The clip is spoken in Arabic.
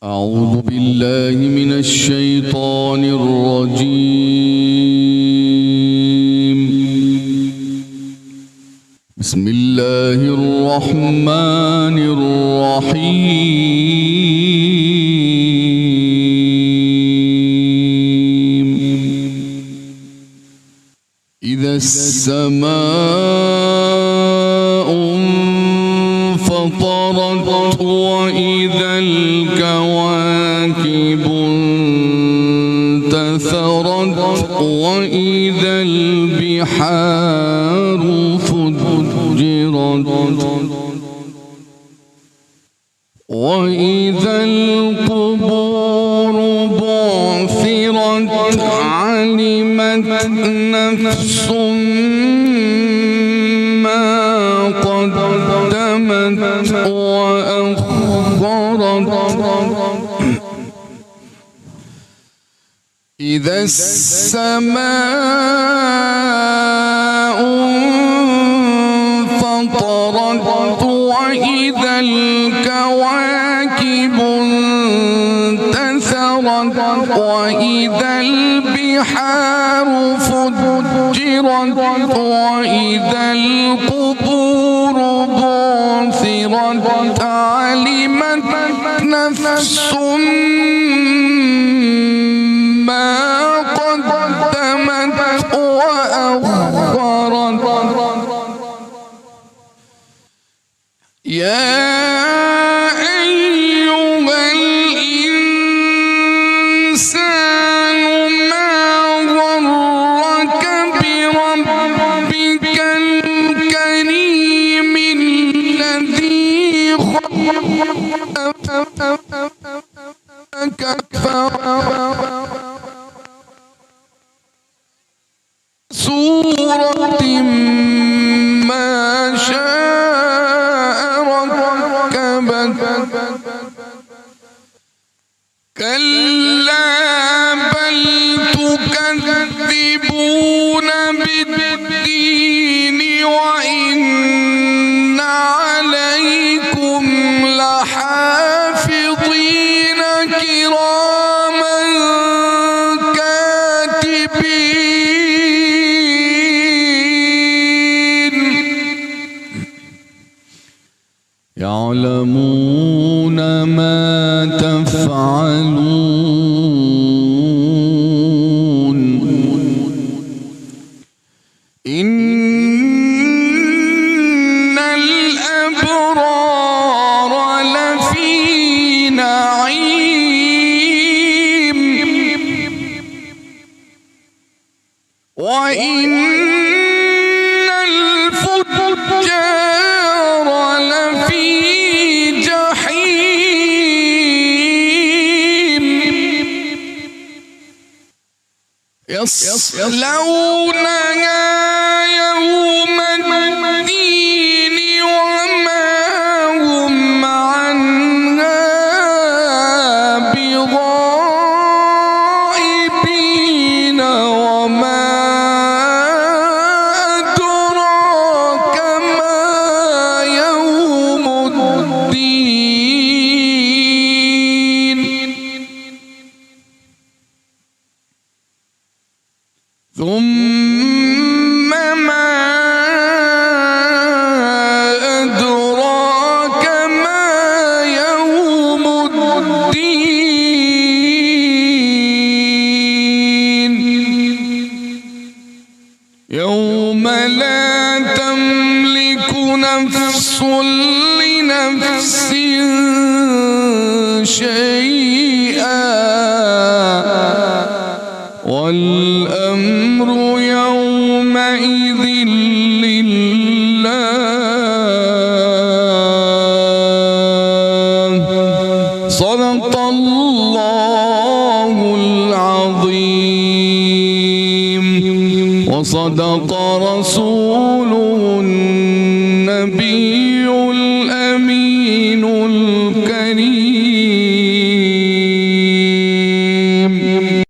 أعوذ بالله من الشيطان الرجيم. بسم الله الرحمن الرحيم. إذا السماء انفطرت وإذا الكواكب انتثرت وإذا البحار فجرت وإذا القبور بعثرت علمت نفس ما قدمت وأخرت. إذا السماء انفطرت وإذا الكواكب انتثرت وإذا البحار فجرت وإذا القبور بعثرت علمت نفس ما قدمت وأخرت. يا أيها الإنسان ما غرك بربك الكريم الذي خلقك سورة ما شاء ركبك. كلا بل تكذبون بالدين وإن عليكم لحافظين كراما كاتبين يعلمون ما تفعلون. إن الأبرار لفي نعيم وإن الفجار لفي جحيم يصلونها يوم الدين وما هم عنها بغائبين. وما أدراك ما يوم الدين. ثم ما أدراك ما يوم الدين. يوم لا تملك نفس لنفس شيئا والأمر يومئذ لله. صدق الله العظيم وصدق رسوله